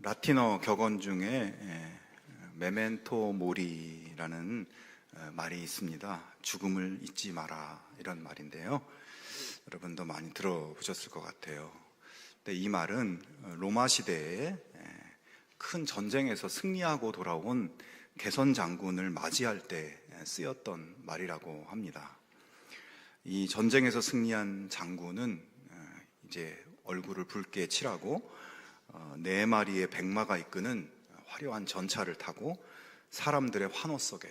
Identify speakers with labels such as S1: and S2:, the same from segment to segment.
S1: 라틴어 격언 중에 메멘토 모리라는 말이 있습니다. 죽음을 잊지 마라, 이런 말인데요. 여러분도 많이 들어보셨을 것 같아요. 근데 이 말은 로마 시대에 큰 전쟁에서 승리하고 돌아온 개선 장군을 맞이할 때 쓰였던 말이라고 합니다. 이 전쟁에서 승리한 장군은 이제 얼굴을 붉게 칠하고 4마리의 백마가 이끄는 화려한 전차를 타고 사람들의 환호 속에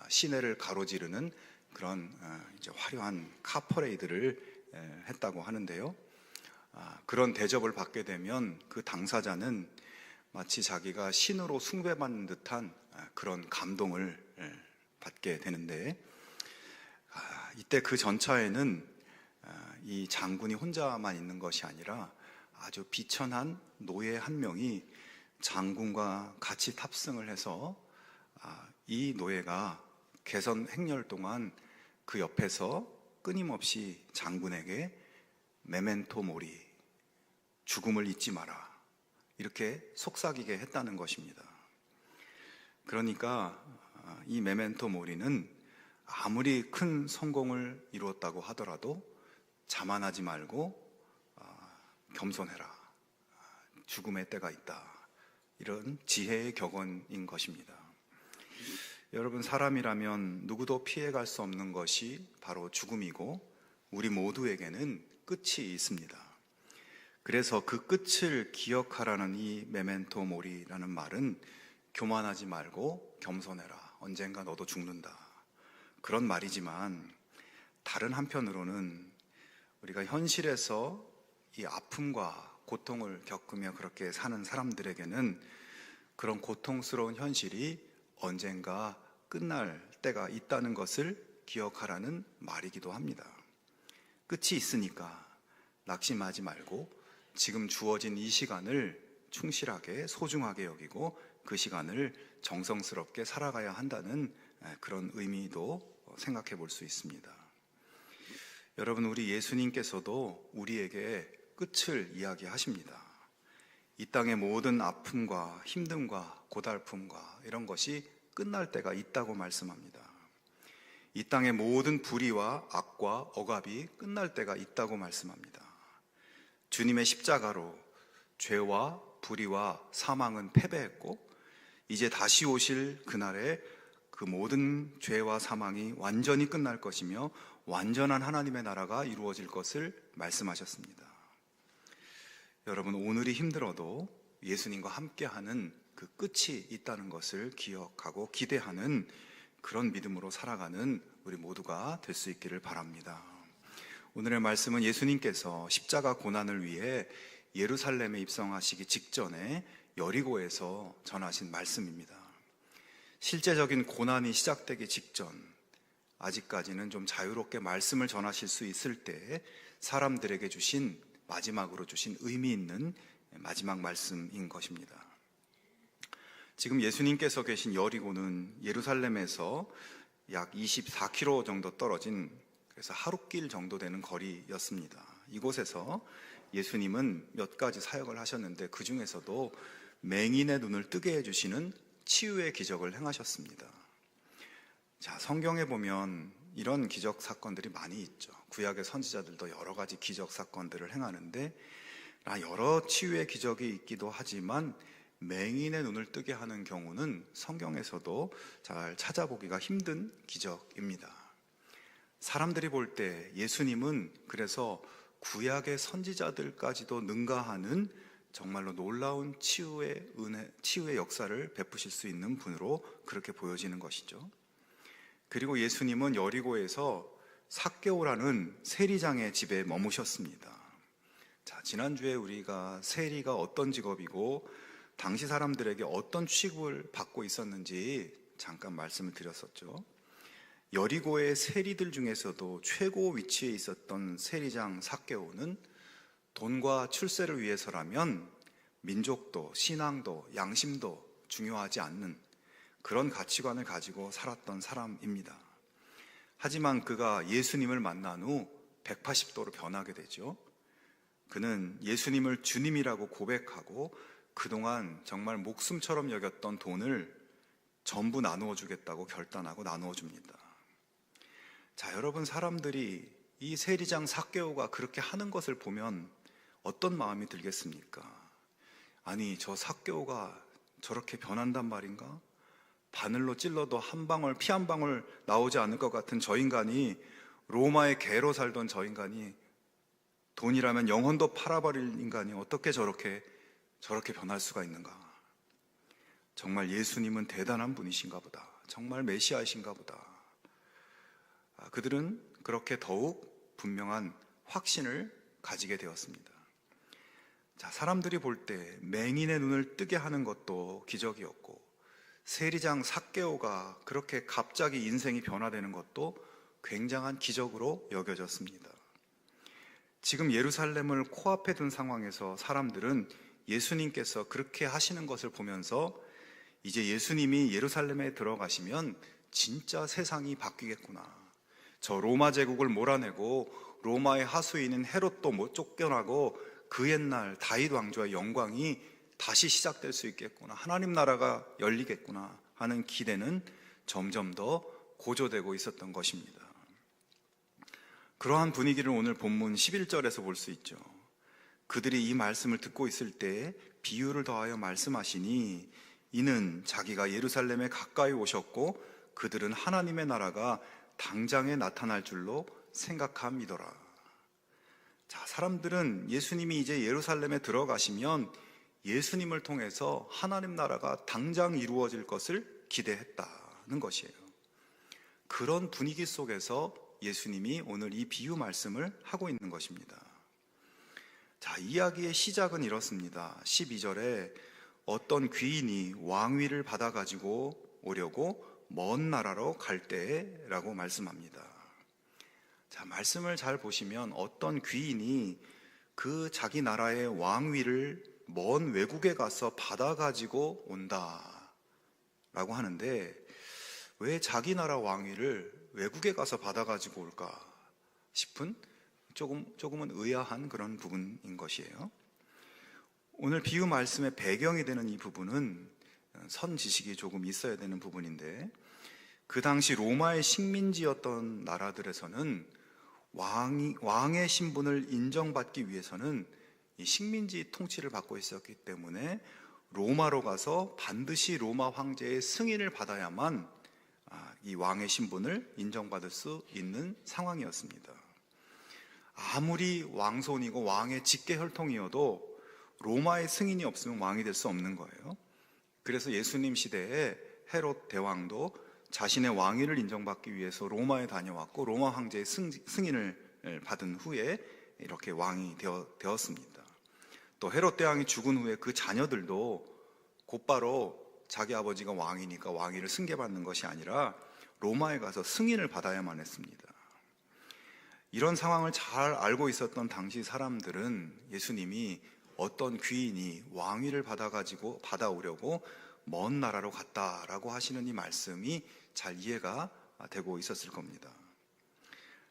S1: 시내를 가로지르는 그런 이제 화려한 카퍼레이드를 했다고 하는데요. 그런 대접을 받게 되면 그 당사자는 마치 자기가 신으로 숭배받는 듯한 그런 감동을 받게 되는데, 이때 그 전차에는 이 장군이 혼자만 있는 것이 아니라 아주 비천한 노예 한 명이 장군과 같이 탑승을 해서 이 노예가 개선 행렬 동안 그 옆에서 끊임없이 장군에게 메멘토 모리, 죽음을 잊지 마라, 이렇게 속삭이게 했다는 것입니다. 그러니까 이 메멘토 모리는 아무리 큰 성공을 이루었다고 하더라도 자만하지 말고 겸손해라, 죽음의 때가 있다, 이런 지혜의 격언인 것입니다. 여러분, 사람이라면 누구도 피해갈 수 없는 것이 바로 죽음이고 우리 모두에게는 끝이 있습니다. 그래서 그 끝을 기억하라는 이 메멘토 모리라는 말은 교만하지 말고 겸손해라, 언젠가 너도 죽는다, 그런 말이지만, 다른 한편으로는 우리가 현실에서 이 아픔과 고통을 겪으며 그렇게 사는 사람들에게는 그런 고통스러운 현실이 언젠가 끝날 때가 있다는 것을 기억하라는 말이기도 합니다. 끝이 있으니까 낙심하지 말고 지금 주어진 이 시간을 충실하게 소중하게 여기고 그 시간을 정성스럽게 살아가야 한다는 그런 의미도 생각해 볼 수 있습니다. 여러분, 우리 예수님께서도 우리에게 끝을 이야기하십니다. 이 땅의 모든 아픔과 힘듦과 고달픔과 이런 것이 끝날 때가 있다고 말씀합니다. 이 땅의 모든 불의와 악과 억압이 끝날 때가 있다고 말씀합니다. 주님의 십자가로 죄와 불의와 사망은 패배했고, 이제 다시 오실 그날에 그 모든 죄와 사망이 완전히 끝날 것이며 완전한 하나님의 나라가 이루어질 것을 말씀하셨습니다. 여러분, 오늘이 힘들어도 예수님과 함께하는 그 끝이 있다는 것을 기억하고 기대하는 그런 믿음으로 살아가는 우리 모두가 될 수 있기를 바랍니다. 오늘의 말씀은 예수님께서 십자가 고난을 위해 예루살렘에 입성하시기 직전에 여리고에서 전하신 말씀입니다. 실제적인 고난이 시작되기 직전, 아직까지는 좀 자유롭게 말씀을 전하실 수 있을 때 사람들에게 주신, 마지막으로 주신 의미 있는 마지막 말씀인 것입니다. 지금 예수님께서 계신 여리고는 예루살렘에서 약 24km 정도 떨어진, 그래서 하룻길 정도 되는 거리였습니다. 이곳에서 예수님은 몇 가지 사역을 하셨는데 그 중에서도 맹인의 눈을 뜨게 해주시는 치유의 기적을 행하셨습니다. 자, 성경에 보면 이런 기적 사건들이 많이 있죠. 구약의 선지자들도 여러 가지 기적 사건들을 행하는데 여러 치유의 기적이 있기도 하지만 맹인의 눈을 뜨게 하는 경우는 성경에서도 잘 찾아보기가 힘든 기적입니다. 사람들이 볼 때 예수님은 그래서 구약의 선지자들까지도 능가하는 정말로 놀라운 치유의 은혜, 치유의 역사를 베푸실 수 있는 분으로 그렇게 보여지는 것이죠. 그리고 예수님은 여리고에서 삭개오라는 세리장의 집에 머무셨습니다. 자, 지난주에 우리가 세리가 어떤 직업이고 당시 사람들에게 어떤 취급을 받고 있었는지 잠깐 말씀을 드렸었죠. 여리고의 세리들 중에서도 최고 위치에 있었던 세리장 삭개오는 돈과 출세를 위해서라면 민족도, 신앙도, 양심도 중요하지 않는 그런 가치관을 가지고 살았던 사람입니다. 하지만 그가 예수님을 만난 후 180도로 변하게 되죠. 그는 예수님을 주님이라고 고백하고 그동안 정말 목숨처럼 여겼던 돈을 전부 나누어 주겠다고 결단하고 나누어 줍니다. 자, 여러분, 사람들이 이 세리장 삭개오가 그렇게 하는 것을 보면 어떤 마음이 들겠습니까? 아니, 저 삭개오가 저렇게 변한단 말인가? 바늘로 찔러도 피 한 방울 나오지 않을 것 같은 저 인간이, 로마의 개로 살던 저 인간이, 돈이라면 영혼도 팔아버릴 인간이 어떻게 저렇게 변할 수가 있는가? 정말 예수님은 대단한 분이신가 보다. 정말 메시아이신가 보다. 그들은 그렇게 더욱 분명한 확신을 가지게 되었습니다. 자, 사람들이 볼 때 맹인의 눈을 뜨게 하는 것도 기적이었고, 세리장 삭개오가 그렇게 갑자기 인생이 변화되는 것도 굉장한 기적으로 여겨졌습니다. 지금 예루살렘을 코앞에 둔 상황에서 사람들은 예수님께서 그렇게 하시는 것을 보면서 이제 예수님이 예루살렘에 들어가시면 진짜 세상이 바뀌겠구나. 저 로마 제국을 몰아내고 로마의 하수인인 헤롯도 못 쫓겨나고 그 옛날 다윗 왕조의 영광이 다시 시작될 수 있겠구나. 하나님 나라가 열리겠구나 하는 기대는 점점 더 고조되고 있었던 것입니다. 그러한 분위기를 오늘 본문 11절에서 볼 수 있죠. 그들이 이 말씀을 듣고 있을 때 비유를 더하여 말씀하시니 이는 자기가 예루살렘에 가까이 오셨고 그들은 하나님의 나라가 당장에 나타날 줄로 생각함이더라. 자, 사람들은 예수님이 이제 예루살렘에 들어가시면 예수님을 통해서 하나님 나라가 당장 이루어질 것을 기대했다는 것이에요. 그런 분위기 속에서 예수님이 오늘 이 비유 말씀을 하고 있는 것입니다. 자, 이야기의 시작은 이렇습니다. 12절에 어떤 귀인이 왕위를 받아가지고 오려고 먼 나라로 갈 때라고 말씀합니다. 자, 말씀을 잘 보시면 어떤 귀인이 그 자기 나라의 왕위를 먼 외국에 가서 받아가지고 온다라고 하는데, 왜 자기 나라 왕위를 외국에 가서 받아가지고 올까 싶은 조금은 의아한 그런 부분인 것이에요. 오늘 비유 말씀의 배경이 되는 이 부분은 선 지식이 조금 있어야 되는 부분인데, 그 당시 로마의 식민지였던 나라들에서는 왕의 신분을 인정받기 위해서는 이 식민지 통치를 받고 있었기 때문에 로마로 가서 반드시 로마 황제의 승인을 받아야만 이 왕의 신분을 인정받을 수 있는 상황이었습니다. 아무리 왕손이고 왕의 직계 혈통이어도 로마의 승인이 없으면 왕이 될 수 없는 거예요. 그래서 예수님 시대에 헤롯 대왕도 자신의 왕위를 인정받기 위해서 로마에 다녀왔고 로마 황제의 승인을 받은 후에 이렇게 왕이 되었습니다. 또 헤롯 대왕이 죽은 후에 그 자녀들도 곧바로 자기 아버지가 왕이니까 왕위를 승계받는 것이 아니라 로마에 가서 승인을 받아야만 했습니다. 이런 상황을 잘 알고 있었던 당시 사람들은 예수님이 어떤 귀인이 왕위를 받아오려고 먼 나라로 갔다라고 하시는 이 말씀이 잘 이해가 되고 있었을 겁니다.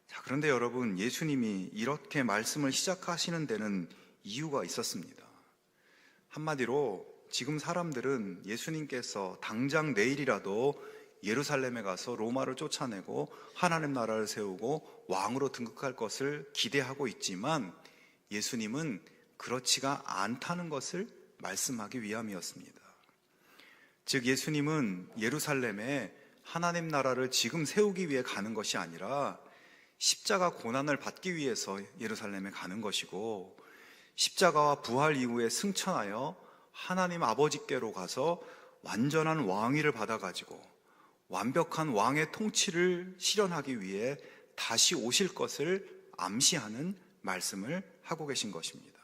S1: 자, 그런데 여러분, 예수님이 이렇게 말씀을 시작하시는 데는 이유가 있었습니다. 한마디로 지금 사람들은 예수님께서 당장 내일이라도 예루살렘에 가서 로마를 쫓아내고 하나님 나라를 세우고 왕으로 등극할 것을 기대하고 있지만, 예수님은 그렇지가 않다는 것을 말씀하기 위함이었습니다. 즉, 예수님은 예루살렘에 하나님 나라를 지금 세우기 위해 가는 것이 아니라 십자가 고난을 받기 위해서 예루살렘에 가는 것이고, 십자가와 부활 이후에 승천하여 하나님 아버지께로 가서 완전한 왕위를 받아가지고 완벽한 왕의 통치를 실현하기 위해 다시 오실 것을 암시하는 말씀을 하고 계신 것입니다.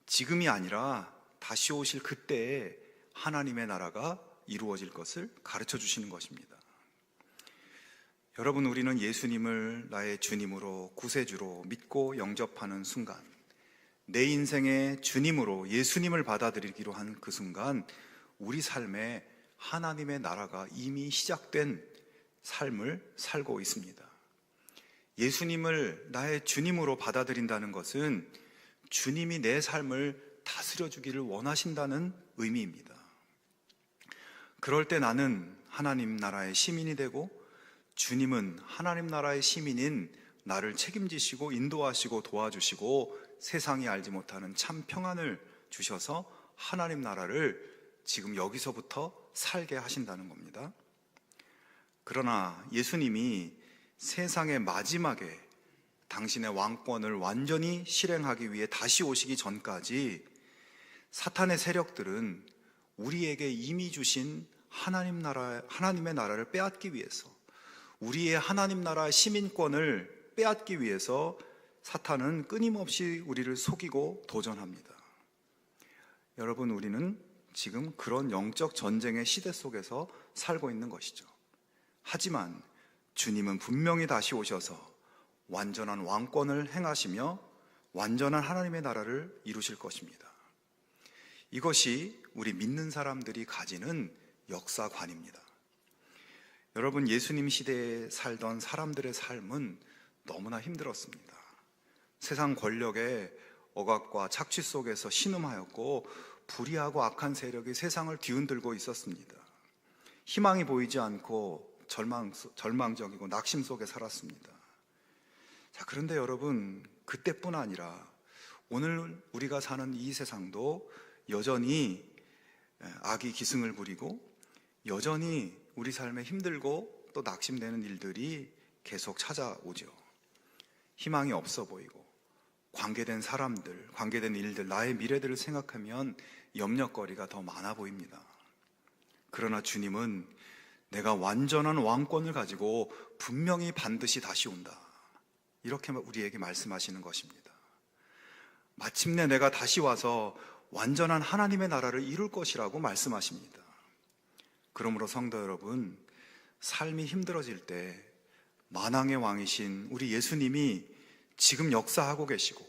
S1: 지금이 아니라 다시 오실 그때에 하나님의 나라가 이루어질 것을 가르쳐 주시는 것입니다. 여러분, 우리는 예수님을 나의 주님으로 구세주로 믿고 영접하는 순간, 내 인생의 주님으로 예수님을 받아들이기로 한 그 순간, 우리 삶에 하나님의 나라가 이미 시작된 삶을 살고 있습니다. 예수님을 나의 주님으로 받아들인다는 것은 주님이 내 삶을 다스려 주기를 원하신다는 의미입니다. 그럴 때 나는 하나님 나라의 시민이 되고 주님은 하나님 나라의 시민인 나를 책임지시고 인도하시고 도와주시고 세상이 알지 못하는 참 평안을 주셔서 하나님 나라를 지금 여기서부터 살게 하신다는 겁니다. 그러나 예수님이 세상의 마지막에 당신의 왕권을 완전히 실행하기 위해 다시 오시기 전까지 사탄의 세력들은 우리에게 이미 주신 하나님의 나라를 빼앗기 위해서, 우리의 하나님 나라의 시민권을 빼앗기 위해서 사탄은 끊임없이 우리를 속이고 도전합니다. 여러분, 우리는 지금 그런 영적 전쟁의 시대 속에서 살고 있는 것이죠. 하지만 주님은 분명히 다시 오셔서 완전한 왕권을 행하시며 완전한 하나님의 나라를 이루실 것입니다. 이것이 우리 믿는 사람들이 가지는 역사관입니다. 여러분, 예수님 시대에 살던 사람들의 삶은 너무나 힘들었습니다. 세상 권력의 억압과 착취 속에서 신음하였고 불의하고 악한 세력이 세상을 뒤흔들고 있었습니다. 희망이 보이지 않고 절망적이고 낙심 속에 살았습니다. 자, 그런데 여러분, 그때뿐 아니라 오늘 우리가 사는 이 세상도 여전히 악이 기승을 부리고 여전히 우리 삶에 힘들고 또 낙심되는 일들이 계속 찾아오죠. 희망이 없어 보이고 관계된 사람들, 관계된 일들, 나의 미래들을 생각하면 염려거리가 더 많아 보입니다. 그러나 주님은 내가 완전한 왕권을 가지고 분명히 반드시 다시 온다, 이렇게 우리에게 말씀하시는 것입니다. 마침내 내가 다시 와서 완전한 하나님의 나라를 이룰 것이라고 말씀하십니다. 그러므로 성도 여러분, 삶이 힘들어질 때 만왕의 왕이신 우리 예수님이 지금 역사하고 계시고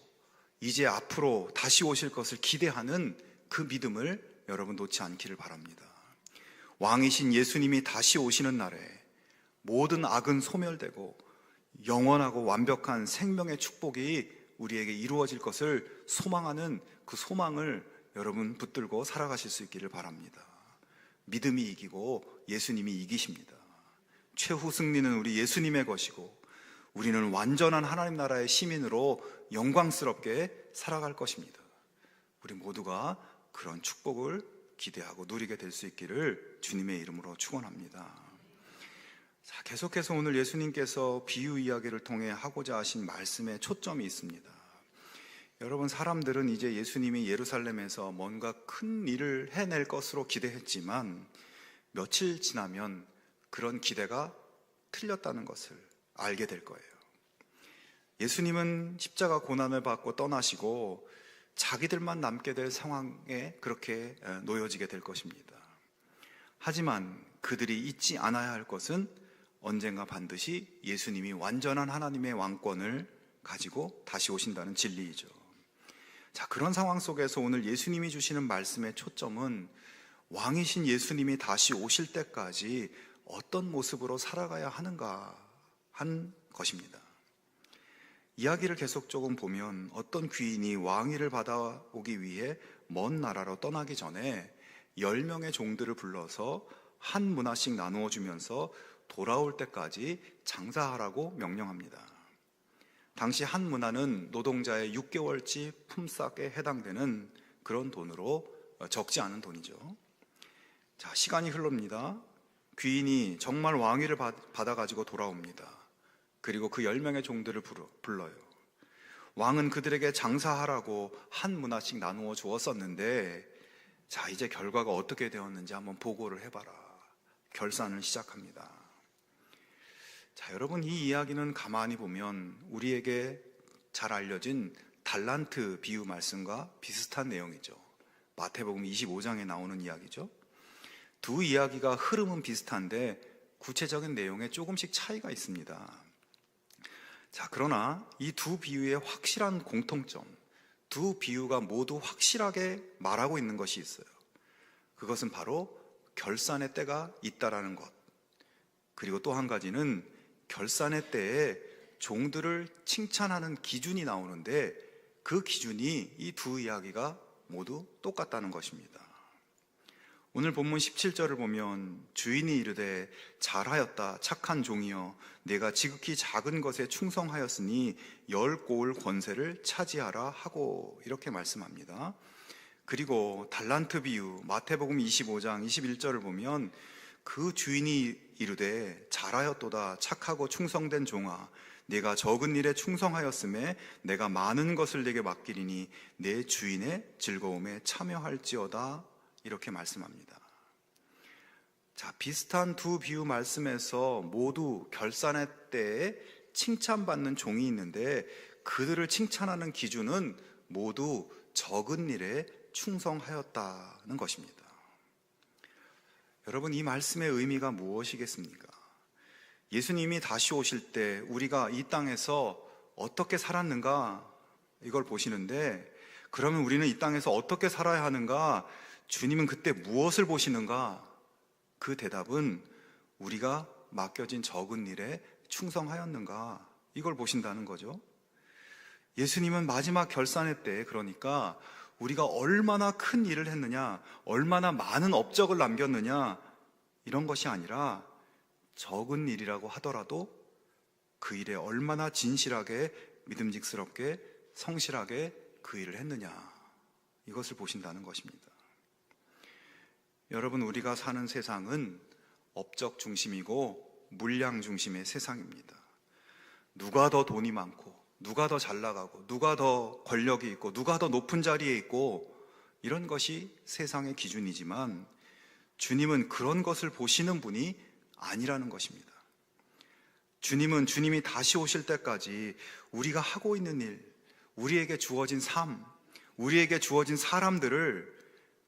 S1: 이제 앞으로 다시 오실 것을 기대하는 그 믿음을 여러분 놓지 않기를 바랍니다. 왕이신 예수님이 다시 오시는 날에 모든 악은 소멸되고 영원하고 완벽한 생명의 축복이 우리에게 이루어질 것을 소망하는 그 소망을 여러분 붙들고 살아가실 수 있기를 바랍니다. 믿음이 이기고 예수님이 이기십니다. 최후 승리는 우리 예수님의 것이고 우리는 완전한 하나님 나라의 시민으로 영광스럽게 살아갈 것입니다. 우리 모두가 그런 축복을 기대하고 누리게 될 수 있기를 주님의 이름으로 축원합니다. 자, 계속해서 오늘 예수님께서 비유 이야기를 통해 하고자 하신 말씀에 초점이 있습니다. 여러분, 사람들은 이제 예수님이 예루살렘에서 뭔가 큰 일을 해낼 것으로 기대했지만 며칠 지나면 그런 기대가 틀렸다는 것을 알게 될 거예요. 예수님은 십자가 고난을 받고 떠나시고 자기들만 남게 될 상황에 그렇게 놓여지게 될 것입니다. 하지만 그들이 잊지 않아야 할 것은 언젠가 반드시 예수님이 완전한 하나님의 왕권을 가지고 다시 오신다는 진리이죠. 자, 그런 상황 속에서 오늘 예수님이 주시는 말씀의 초점은 왕이신 예수님이 다시 오실 때까지 어떤 모습으로 살아가야 하는가 한 것입니다. 이야기를 계속 조금 보면 어떤 귀인이 왕위를 받아오기 위해 먼 나라로 떠나기 전에 10명의 종들을 불러서 한 문화씩 나누어 주면서 돌아올 때까지 장사하라고 명령합니다. 당시 한 문화는 노동자의 6개월치 품삯에 해당되는 그런 돈으로 적지 않은 돈이죠. 자, 시간이 흐릅니다. 귀인이 정말 왕위를 받아가지고 돌아옵니다. 그리고 그 10명의 종들을 불러요. 왕은 그들에게 장사하라고 한 문화씩 나누어 주었었는데, 자, 이제 결과가 어떻게 되었는지 한번 보고를 해봐라. 결산을 시작합니다. 자, 여러분, 이 이야기는 가만히 보면 우리에게 잘 알려진 달란트 비유 말씀과 비슷한 내용이죠. 마태복음 25장에 나오는 이야기죠. 두 이야기가 흐름은 비슷한데 구체적인 내용에 조금씩 차이가 있습니다. 자, 그러나 이 두 비유의 확실한 공통점, 두 비유가 모두 확실하게 말하고 있는 것이 있어요. 그것은 바로 결산의 때가 있다라는 것, 그리고 또 한 가지는 결산의 때에 종들을 칭찬하는 기준이 나오는데 그 기준이 이 두 이야기가 모두 똑같다는 것입니다. 오늘 본문 17절을 보면 주인이 이르되 잘하였다 착한 종이여 내가 지극히 작은 것에 충성하였으니 10고을 권세를 차지하라 하고 이렇게 말씀합니다. 그리고 달란트 비유 마태복음 25장 21절을 보면 그 주인이 이르되 잘하였도다 착하고 충성된 종아 내가 적은 일에 충성하였음에 내가 많은 것을 내게 맡기리니 내 주인의 즐거움에 참여할지어다 이렇게 말씀합니다. 자, 비슷한 두 비유 말씀에서 모두 결산의 때에 칭찬받는 종이 있는데 그들을 칭찬하는 기준은 모두 적은 일에 충성하였다는 것입니다. 여러분, 이 말씀의 의미가 무엇이겠습니까? 예수님이 다시 오실 때 우리가 이 땅에서 어떻게 살았는가 이걸 보시는데 그러면 우리는 이 땅에서 어떻게 살아야 하는가? 주님은 그때 무엇을 보시는가? 그 대답은 우리가 맡겨진 적은 일에 충성하였는가? 이걸 보신다는 거죠. 예수님은 마지막 결산의 때 그러니까 우리가 얼마나 큰 일을 했느냐, 얼마나 많은 업적을 남겼느냐 이런 것이 아니라 적은 일이라고 하더라도 그 일에 얼마나 진실하게 믿음직스럽게 성실하게 그 일을 했느냐 이것을 보신다는 것입니다. 여러분, 우리가 사는 세상은 업적 중심이고 물량 중심의 세상입니다. 누가 더 돈이 많고 누가 더 잘 나가고 누가 더 권력이 있고 누가 더 높은 자리에 있고 이런 것이 세상의 기준이지만 주님은 그런 것을 보시는 분이 아니라는 것입니다. 주님은 주님이 다시 오실 때까지 우리가 하고 있는 일, 우리에게 주어진 삶, 우리에게 주어진 사람들을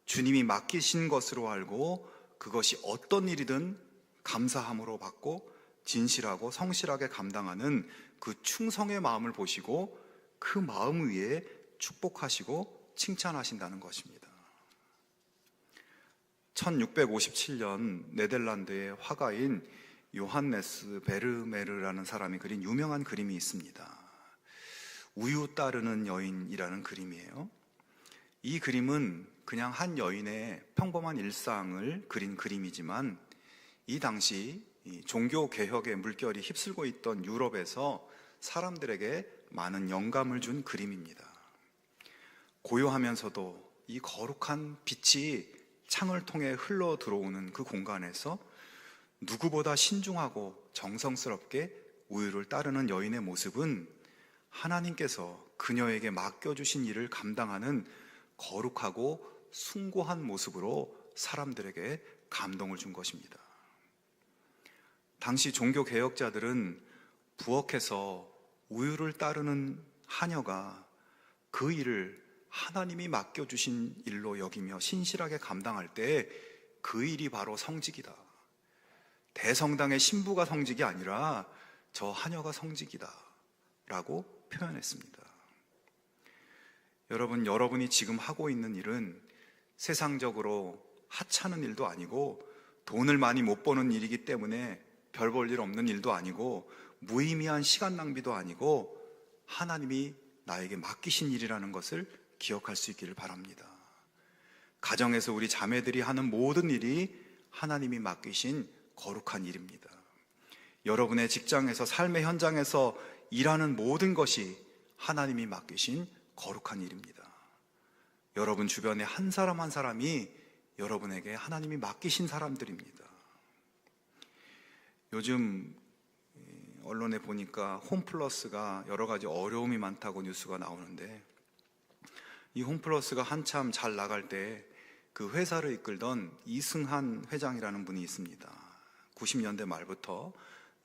S1: 주님이 맡기신 것으로 알고 그것이 어떤 일이든 감사함으로 받고 진실하고 성실하게 감당하는 그 충성의 마음을 보시고 그 마음 위에 축복하시고 칭찬하신다는 것입니다. 1657년 네덜란드의 화가인 요한네스 베르메르라는 사람이 그린 유명한 그림이 있습니다. 우유 따르는 여인이라는 그림이에요. 이 그림은 그냥 한 여인의 평범한 일상을 그린 그림이지만 이 당시 종교 개혁의 물결이 휩쓸고 있던 유럽에서 사람들에게 많은 영감을 준 그림입니다. 고요하면서도 이 거룩한 빛이 창을 통해 흘러 들어오는 그 공간에서 누구보다 신중하고 정성스럽게 우유를 따르는 여인의 모습은 하나님께서 그녀에게 맡겨주신 일을 감당하는 거룩하고 숭고한 모습으로 사람들에게 감동을 준 것입니다. 당시 종교 개혁자들은 부엌에서 우유를 따르는 하녀가 그 일을 하나님이 맡겨주신 일로 여기며 신실하게 감당할 때 그 일이 바로 성직이다. 대성당의 신부가 성직이 아니라 저 하녀가 성직이다 라고 표현했습니다. 여러분, 여러분이 지금 하고 있는 일은 세상적으로 하찮은 일도 아니고 돈을 많이 못 버는 일이기 때문에 별 볼 일 없는 일도 아니고 무의미한 시간 낭비도 아니고 하나님이 나에게 맡기신 일이라는 것을 기억할 수 있기를 바랍니다. 가정에서 우리 자매들이 하는 모든 일이 하나님이 맡기신 거룩한 일입니다. 여러분의 직장에서 삶의 현장에서 일하는 모든 것이 하나님이 맡기신 거룩한 일입니다. 여러분 주변에 한 사람 한 사람이 여러분에게 하나님이 맡기신 사람들입니다. 요즘 언론에 보니까 홈플러스가 여러 가지 어려움이 많다고 뉴스가 나오는데 이 홈플러스가 한참 잘 나갈 때 그 회사를 이끌던 이승한 회장이라는 분이 있습니다. 90년대 말부터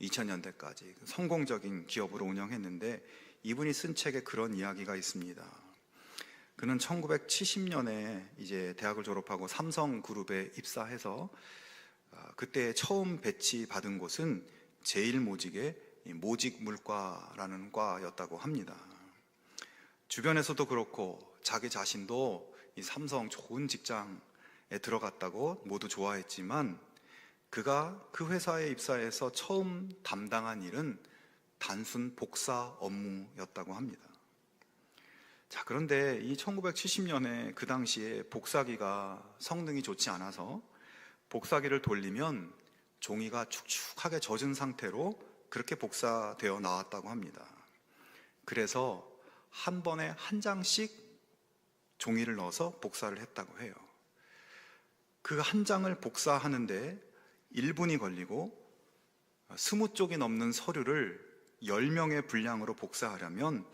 S1: 2000년대까지 성공적인 기업으로 운영했는데 이분이 쓴 책에 그런 이야기가 있습니다. 그는 1970년에 이제 대학을 졸업하고 삼성그룹에 입사해서 그때 처음 배치받은 곳은 제일모직의 모직물과라는 과였다고 합니다. 주변에서도 그렇고 자기 자신도 이 삼성 좋은 직장에 들어갔다고 모두 좋아했지만 그가 그 회사에 입사해서 처음 담당한 일은 단순 복사 업무였다고 합니다. 자, 그런데 이 1970년에 그 당시에 복사기가 성능이 좋지 않아서 복사기를 돌리면 종이가 축축하게 젖은 상태로 그렇게 복사되어 나왔다고 합니다. 그래서 한 번에 한 장씩 종이를 넣어서 복사를 했다고 해요. 그 한 장을 복사하는데 1분이 걸리고 20쪽이 넘는 서류를 10명의 분량으로 복사하려면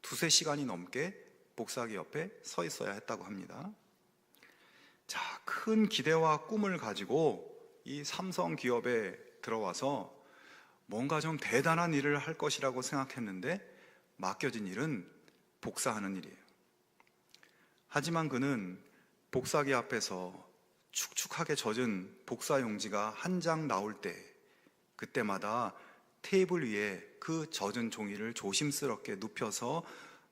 S1: 2~3시간이 넘게 복사기 옆에 서 있어야 했다고 합니다. 자, 큰 기대와 꿈을 가지고 이 삼성 기업에 들어와서 뭔가 좀 대단한 일을 할 것이라고 생각했는데 맡겨진 일은 복사하는 일이에요. 하지만 그는 복사기 앞에서 축축하게 젖은 복사 용지가 한 장 나올 때 그때마다 테이블 위에 그 젖은 종이를 조심스럽게 눕혀서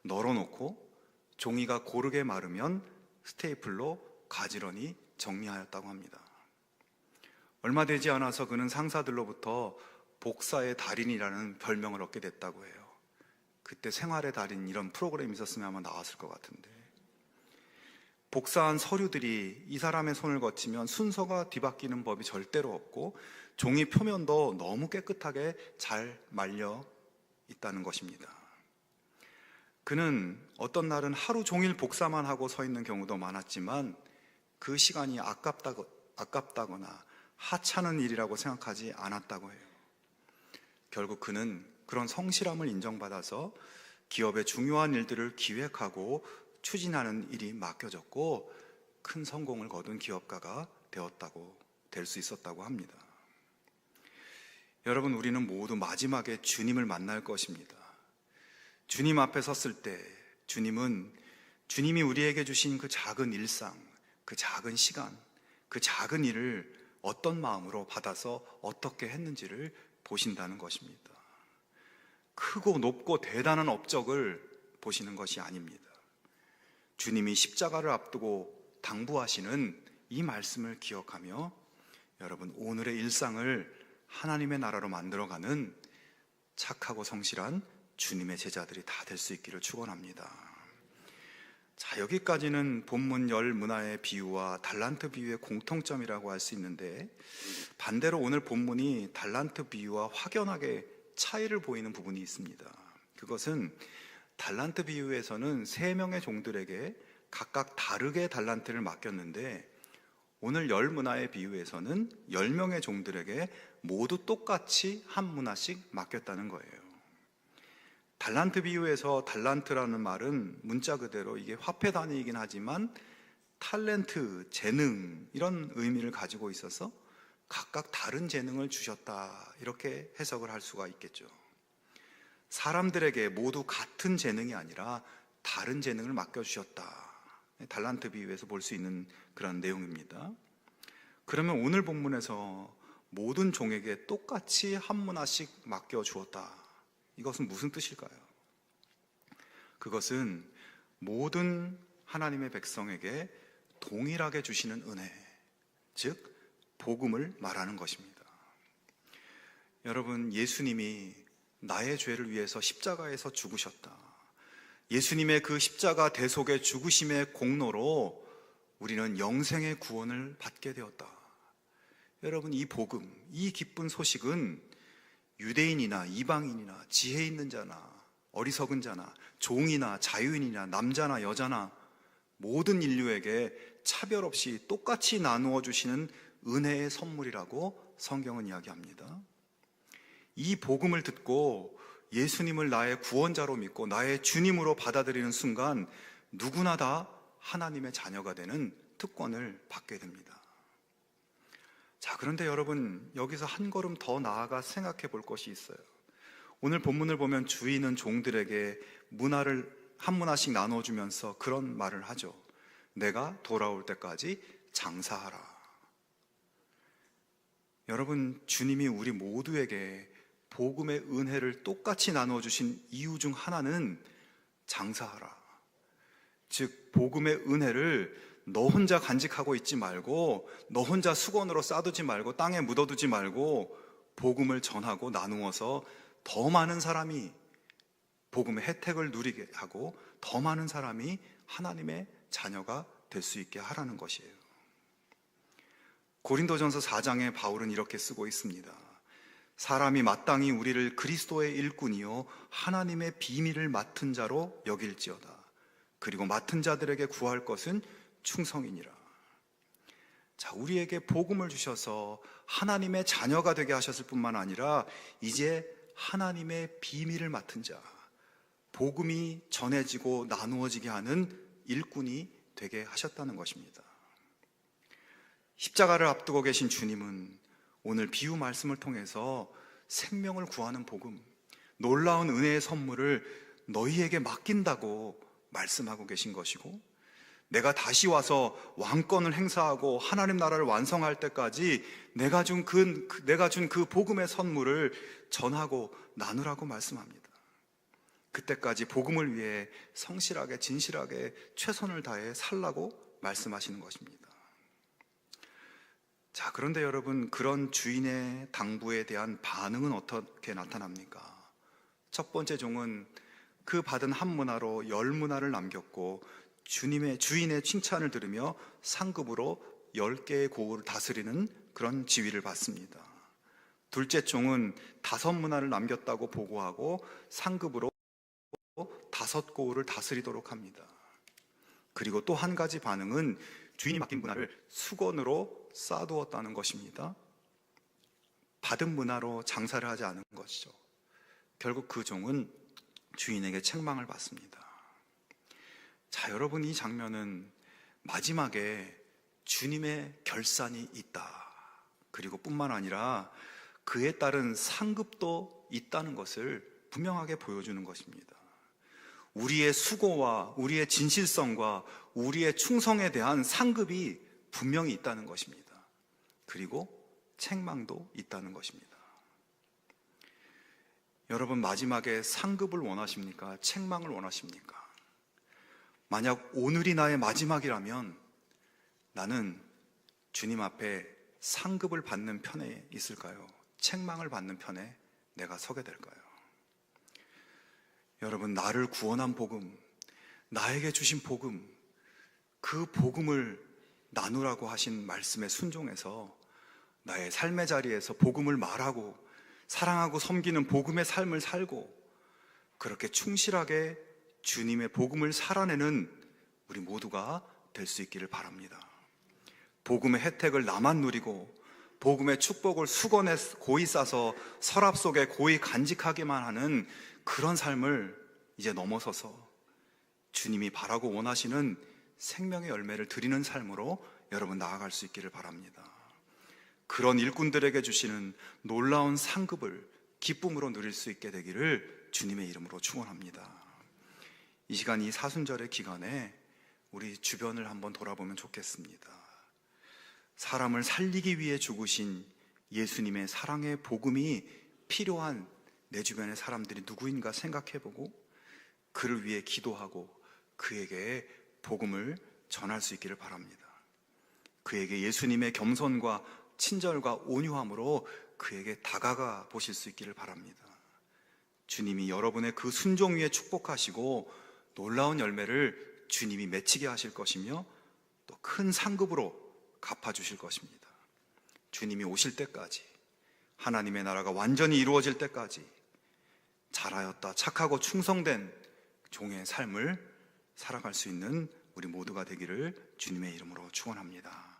S1: 널어놓고 종이가 고르게 마르면 스테이플로 가지런히 정리하였다고 합니다. 얼마 되지 않아서 그는 상사들로부터 복사의 달인이라는 별명을 얻게 됐다고 해요. 그때 생활의 달인 이런 프로그램이 있었으면 아마 나왔을 것 같은데, 복사한 서류들이 이 사람의 손을 거치면 순서가 뒤바뀌는 법이 절대로 없고 종이 표면도 너무 깨끗하게 잘 말려 있다는 것입니다. 그는 어떤 날은 하루 종일 복사만 하고 서 있는 경우도 많았지만 그 시간이 아깝다거나 하찮은 일이라고 생각하지 않았다고 해요. 결국 그는 그런 성실함을 인정받아서 기업의 중요한 일들을 기획하고 추진하는 일이 맡겨졌고 큰 성공을 거둔 기업가가 될 수 있었다고 합니다. 여러분, 우리는 모두 마지막에 주님을 만날 것입니다. 주님 앞에 섰을 때 주님이 우리에게 주신 그 작은 일상, 그 작은 시간, 그 작은 일을 어떤 마음으로 받아서 어떻게 했는지를 보신다는 것입니다. 크고 높고 대단한 업적을 보시는 것이 아닙니다. 주님이 십자가를 앞두고 당부하시는 이 말씀을 기억하며 여러분, 오늘의 일상을 하나님의 나라로 만들어가는 착하고 성실한 주님의 제자들이 다 될 수 있기를 축원합니다. 자, 여기까지는 본문 열 문화의 비유와 달란트 비유의 공통점이라고 할 수 있는데, 반대로 오늘 본문이 달란트 비유와 확연하게 차이를 보이는 부분이 있습니다. 그것은 달란트 비유에서는 3명의 종들에게 각각 다르게 달란트를 맡겼는데, 오늘 열 문화의 비유에서는 10명의 종들에게 모두 똑같이 한 문화씩 맡겼다는 거예요. 달란트 비유에서 달란트라는 말은 문자 그대로 이게 화폐 단위이긴 하지만 탤런트, 재능, 이런 의미를 가지고 있어서 각각 다른 재능을 주셨다, 이렇게 해석을 할 수가 있겠죠. 사람들에게 모두 같은 재능이 아니라 다른 재능을 맡겨주셨다, 달란트 비유에서 볼 수 있는 그런 내용입니다. 그러면 오늘 본문에서 모든 종에게 똑같이 한 문화씩 맡겨주었다, 이것은 무슨 뜻일까요? 그것은 모든 하나님의 백성에게 동일하게 주시는 은혜, 즉 복음을 말하는 것입니다. 여러분, 예수님이 나의 죄를 위해서 십자가에서 죽으셨다. 예수님의 그 십자가 대속의 죽으심의 공로로 우리는 영생의 구원을 받게 되었다. 여러분, 이 복음, 이 기쁜 소식은 유대인이나 이방인이나 지혜 있는 자나 어리석은 자나 종이나 자유인이나 남자나 여자나 모든 인류에게 차별 없이 똑같이 나누어 주시는 은혜의 선물이라고 성경은 이야기합니다. 이 복음을 듣고 예수님을 나의 구원자로 믿고 나의 주님으로 받아들이는 순간 누구나 다 하나님의 자녀가 되는 특권을 받게 됩니다. 자, 그런데 여러분, 여기서 한 걸음 더 나아가 생각해 볼 것이 있어요. 오늘 본문을 보면 주인은 종들에게 문화를 한 문화씩 나눠주면서 그런 말을 하죠. 내가 돌아올 때까지 장사하라. 여러분, 주님이 우리 모두에게 복음의 은혜를 똑같이 나눠주신 이유 중 하나는 장사하라, 즉 복음의 은혜를 너 혼자 간직하고 있지 말고, 너 혼자 수건으로 싸두지 말고, 땅에 묻어두지 말고 복음을 전하고 나누어서 더 많은 사람이 복음의 혜택을 누리게 하고 더 많은 사람이 하나님의 자녀가 될 수 있게 하라는 것이에요. 고린도전서 4장에 바울은 이렇게 쓰고 있습니다. 사람이 마땅히 우리를 그리스도의 일꾼이요 하나님의 비밀을 맡은 자로 여길지어다. 그리고 맡은 자들에게 구할 것은 충성이니라. 자, 우리에게 복음을 주셔서 하나님의 자녀가 되게 하셨을 뿐만 아니라 이제 하나님의 비밀을 맡은 자, 복음이 전해지고 나누어지게 하는 일꾼이 되게 하셨다는 것입니다. 십자가를 앞두고 계신 주님은 오늘 비유 말씀을 통해서 생명을 구하는 복음, 놀라운 은혜의 선물을 너희에게 맡긴다고 말씀하고 계신 것이고, 내가 다시 와서 왕권을 행사하고 하나님 나라를 완성할 때까지 내가 준 그 복음의 선물을 전하고 나누라고 말씀합니다. 그때까지 복음을 위해 성실하게 진실하게 최선을 다해 살라고 말씀하시는 것입니다. 자, 그런데 여러분, 그런 주인의 당부에 대한 반응은 어떻게 나타납니까? 첫 번째 종은 그 받은 한 문화로 10문화를 남겼고 주인의 칭찬을 들으며 상급으로 10개의 고을을 다스리는 그런 지위를 받습니다. 둘째 종은 5문화를 남겼다고 보고하고 상급으로 5고을을 다스리도록 합니다. 그리고 또 한 가지 반응은 주인이 맡긴 문화를 수건으로 쌓아두었다는 것입니다. 받은 문화로 장사를 하지 않은 것이죠. 결국 그 종은 주인에게 책망을 받습니다. 자, 여러분, 이 장면은 마지막에 주님의 결산이 있다, 그리고 뿐만 아니라 그에 따른 상급도 있다는 것을 분명하게 보여주는 것입니다. 우리의 수고와 우리의 진실성과 우리의 충성에 대한 상급이 분명히 있다는 것입니다. 그리고 책망도 있다는 것입니다. 여러분, 마지막에 상급을 원하십니까? 책망을 원하십니까? 만약 오늘이 나의 마지막이라면 나는 주님 앞에 상급을 받는 편에 있을까요? 책망을 받는 편에 내가 서게 될까요? 여러분, 나를 구원한 복음, 나에게 주신 복음, 그 복음을 나누라고 하신 말씀에 순종해서 나의 삶의 자리에서 복음을 말하고 사랑하고 섬기는 복음의 삶을 살고 그렇게 충실하게 주님의 복음을 살아내는 우리 모두가 될 수 있기를 바랍니다. 복음의 혜택을 나만 누리고 복음의 축복을 수건에 고이 싸서 서랍 속에 고이 간직하기만 하는 그런 삶을 이제 넘어서서 주님이 바라고 원하시는 생명의 열매를 드리는 삶으로 여러분 나아갈 수 있기를 바랍니다. 그런 일꾼들에게 주시는 놀라운 상급을 기쁨으로 누릴 수 있게 되기를 주님의 이름으로 축원합니다. 이 시간, 이 사순절의 기간에 우리 주변을 한번 돌아보면 좋겠습니다. 사람을 살리기 위해 죽으신 예수님의 사랑의 복음이 필요한 내 주변의 사람들이 누구인가 생각해보고 그를 위해 기도하고 그에게 복음을 전할 수 있기를 바랍니다. 그에게 예수님의 겸손과 친절과 온유함으로 그에게 다가가 보실 수 있기를 바랍니다. 주님이 여러분의 그 순종 위에 축복하시고 놀라운 열매를 주님이 맺히게 하실 것이며 또 큰 상급으로 갚아주실 것입니다. 주님이 오실 때까지, 하나님의 나라가 완전히 이루어질 때까지 잘하였다, 착하고 충성된 종의 삶을 살아갈 수 있는 우리 모두가 되기를 주님의 이름으로 축원합니다.